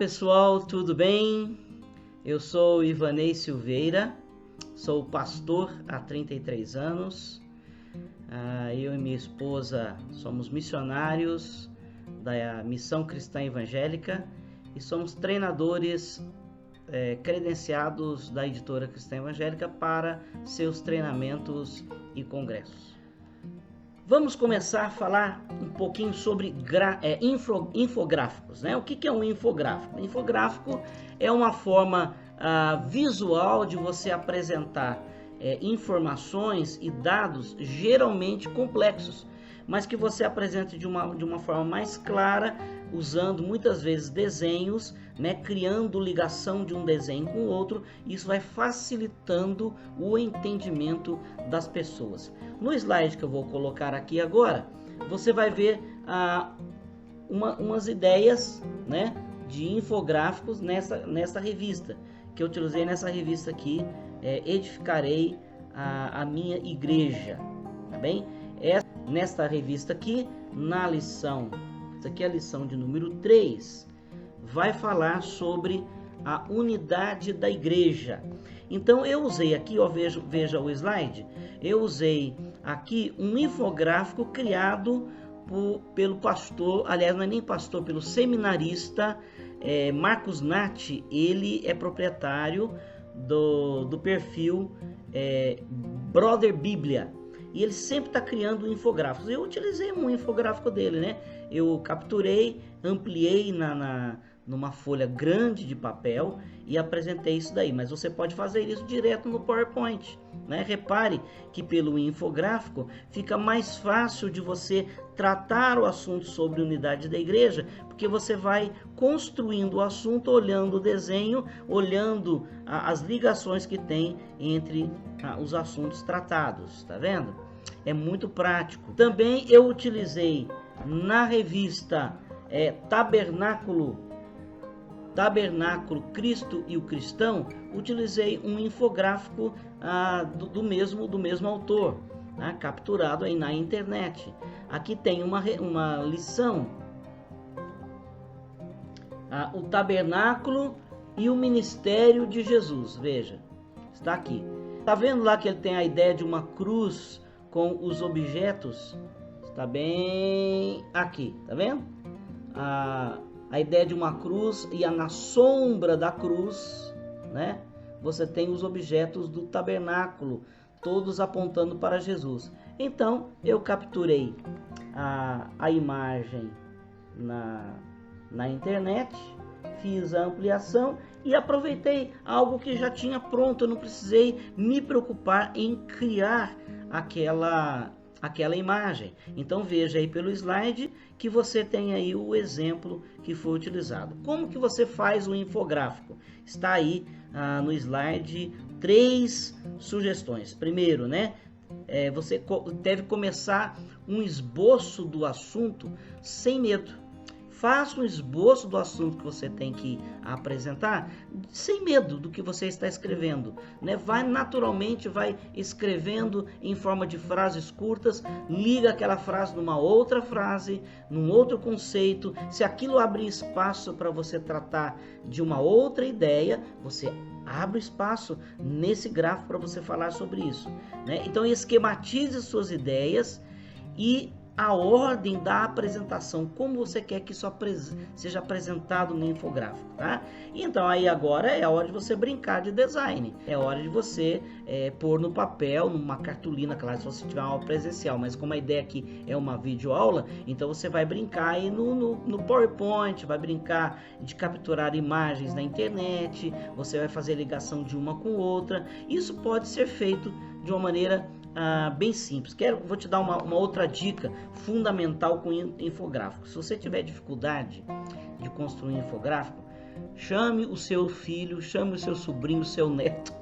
pessoal, tudo bem? Eu sou Ivanei Silveira, sou pastor há 33 anos. Eu e minha esposa somos missionários da Missão Cristã Evangélica e somos treinadores credenciados da Editora Cristã Evangélica para seus treinamentos e congressos. Vamos começar a falar um pouquinho sobre infográficos, né? O que é um infográfico? Infográfico é uma forma visual de você apresentar informações e dados geralmente complexos, mas que você apresente de uma forma mais clara, usando muitas vezes desenhos, né, criando ligação de um desenho com o outro. Isso vai facilitando o entendimento das pessoas. No slide que eu vou colocar aqui agora, você vai ver umas ideias, né, de infográficos nessa revista, que eu utilizei nessa revista aqui, Edificarei a Minha Igreja, tá bem? Nesta revista aqui, na lição, essa aqui é a lição de número 3, vai falar sobre a unidade da igreja. Então eu usei aqui, ó, veja o slide, eu usei aqui um infográfico criado pelo pastor, aliás, não é nem pastor, pelo seminarista Marcos Natti. Ele é proprietário do perfil Brother Bíblia. E ele sempre está criando infográficos. Eu utilizei um infográfico dele, né? Eu capturei, ampliei numa folha grande de papel e apresentei isso daí. Mas você pode fazer isso direto no PowerPoint, né? Repare que pelo infográfico fica mais fácil de você tratar o assunto sobre unidade da igreja, porque você vai construindo o assunto, olhando o desenho, olhando as ligações que tem entre os assuntos tratados, tá vendo? É muito prático. Também eu utilizei na revista Tabernáculo Cristo e o Cristão, utilizei um infográfico do mesmo autor, né, capturado aí na internet. Aqui tem uma lição, o tabernáculo e o ministério de Jesus. Veja, está aqui. Tá vendo lá que ele tem a ideia de uma cruz com os objetos? Está bem aqui, tá vendo? A ideia de uma cruz, e na sombra da cruz, né, você tem os objetos do tabernáculo, todos apontando para Jesus. Então eu capturei a imagem na internet, fiz a ampliação e aproveitei algo que já tinha pronto. Eu não precisei me preocupar em criar aquela imagem. Então veja aí pelo slide que você tem aí o exemplo que foi utilizado. Como que você faz o infográfico? Está aí no slide 3 sugestões. Primeiro, né, você deve começar um esboço do assunto sem medo. Faça um esboço do assunto que você tem que apresentar sem medo do que você está escrevendo, né? Vai naturalmente, vai escrevendo em forma de frases curtas, liga aquela frase numa outra frase, num outro conceito. Se aquilo abrir espaço para você tratar de uma outra ideia, você abre espaço nesse gráfico para você falar sobre isso, né? Então esquematize suas ideias e a ordem da apresentação, como você quer que isso seja apresentado no infográfico, tá? Então aí agora é a hora de você brincar de design, é hora de você pôr no papel, numa cartolina, claro, se você tiver uma aula presencial, mas como a ideia aqui é uma videoaula, então você vai brincar aí no PowerPoint, vai brincar de capturar imagens na internet, você vai fazer ligação de uma com outra. Isso pode ser feito de uma maneira bem simples. Vou te dar uma outra dica fundamental com infográfico. Se você tiver dificuldade de construir um infográfico, chame o seu filho, chame o seu sobrinho, o seu neto,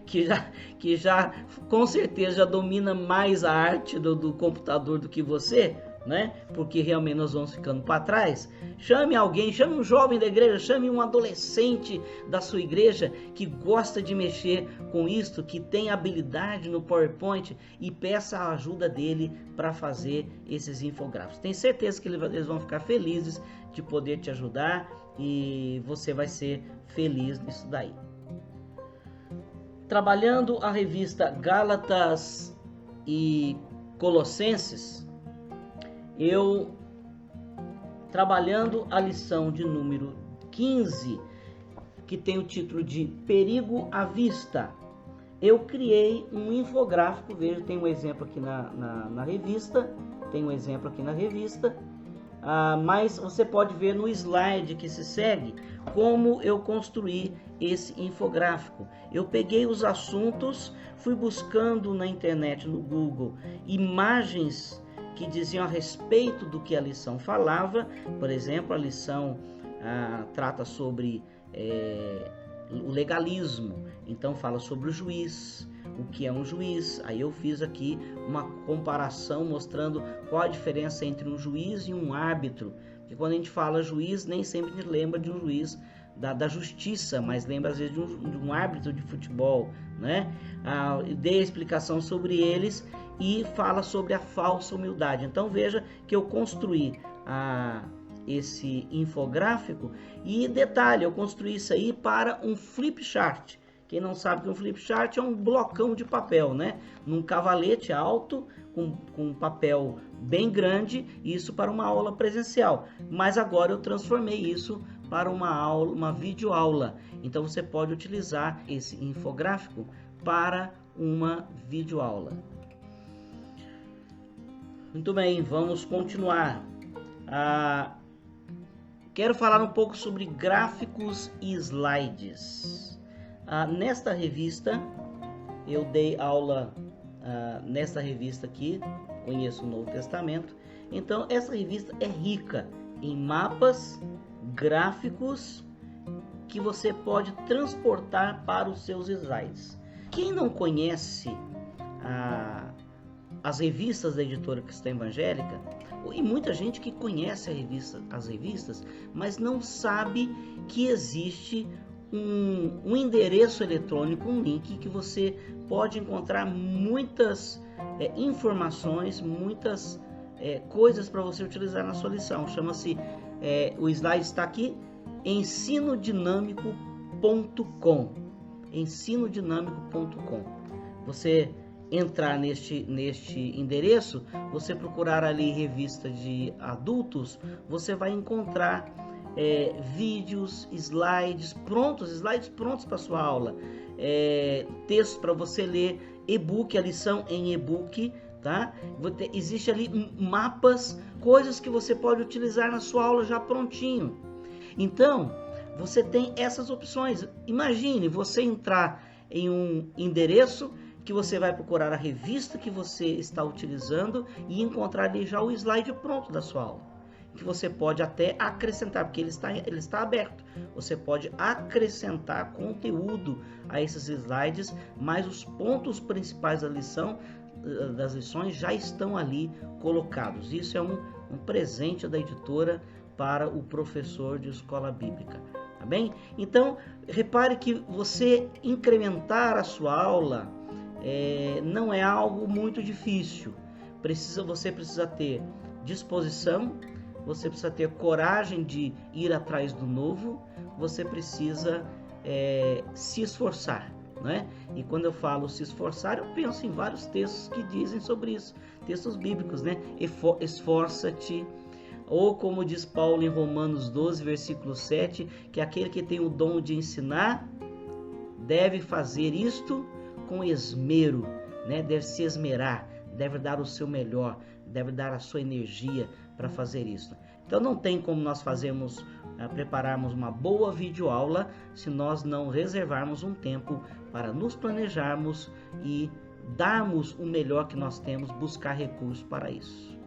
que já com certeza já domina mais a arte do computador do que você, né? Porque realmente nós vamos ficando para trás. Chame alguém, chame um jovem da igreja, chame um adolescente da sua igreja que gosta de mexer com isto, que tem habilidade no PowerPoint, e peça a ajuda dele para fazer esses infográficos. Tenho certeza que eles vão ficar felizes de poder te ajudar e você vai ser feliz nisso daí. Trabalhando a revista Gálatas e Colossenses, eu trabalhando a lição de número 15, que tem o título de Perigo à Vista, eu criei um infográfico. Veja, tem um exemplo aqui na revista, mas você pode ver no slide que se segue como eu construí esse infográfico. Eu peguei os assuntos, fui buscando na internet, no Google, imagens que diziam a respeito do que a lição falava. Por exemplo, a lição trata sobre o legalismo, então fala sobre o juiz, o que é um juiz. Aí eu fiz aqui uma comparação mostrando qual a diferença entre um juiz e um árbitro, porque quando a gente fala juiz, nem sempre a gente lembra de um juiz da justiça, mas lembra às vezes de um árbitro de futebol, né? Dei a explicação sobre eles e fala sobre a falsa humildade. Então veja que eu construí esse infográfico, e detalhe, eu construí isso aí para um flip chart. Quem não sabe que um flip chart é um blocão de papel, né? Num cavalete alto, com papel bem grande, isso para uma aula presencial. Mas agora eu transformei isso para uma videoaula. Então você pode utilizar esse infográfico para uma videoaula. Muito bem, vamos continuar. Quero falar um pouco sobre gráficos e slides. Nesta revista, eu dei aula nesta revista aqui, Conheço o Novo Testamento. Então, essa revista é rica em mapas, gráficos, que você pode transportar para os seus slides. Quem não conhece as revistas da Editora Cristã Evangélica, e muita gente que conhece as revistas, mas não sabe que existe um endereço eletrônico, um link que você pode encontrar muitas informações, muitas coisas para você utilizar na sua lição. Chama-se, o slide está aqui, ensinodinâmico.com. ensinodinâmico.com. Você entrar neste endereço, você procurar ali revista de adultos, você vai encontrar vídeos, slides prontos para sua aula, textos para você ler, e-book, a lição em e-book, tá? Existe ali mapas, coisas que você pode utilizar na sua aula já prontinho. Então, você tem essas opções. Imagine você entrar em um endereço que você vai procurar a revista que você está utilizando e encontrar ali já o slide pronto da sua aula, que você pode até acrescentar, porque ele está aberto. Você pode acrescentar conteúdo a esses slides, mas os pontos principais das lições já estão ali colocados. Isso é um presente da editora para o professor de escola bíblica, tá bem? Então, repare que você incrementar a sua aula não é algo muito difícil. Você precisa ter disposição, você precisa ter coragem de ir atrás do novo, você precisa se esforçar, né? E quando eu falo se esforçar, eu penso em vários textos que dizem sobre isso, textos bíblicos, né? Esforça-te, ou como diz Paulo em Romanos 12, versículo 7, que aquele que tem o dom de ensinar deve fazer isto com esmero, né? Deve se esmerar, deve dar o seu melhor, deve dar a sua energia para fazer isso. Então não tem como nós prepararmos uma boa videoaula se nós não reservarmos um tempo para nos planejarmos e darmos o melhor que nós temos, buscar recursos para isso.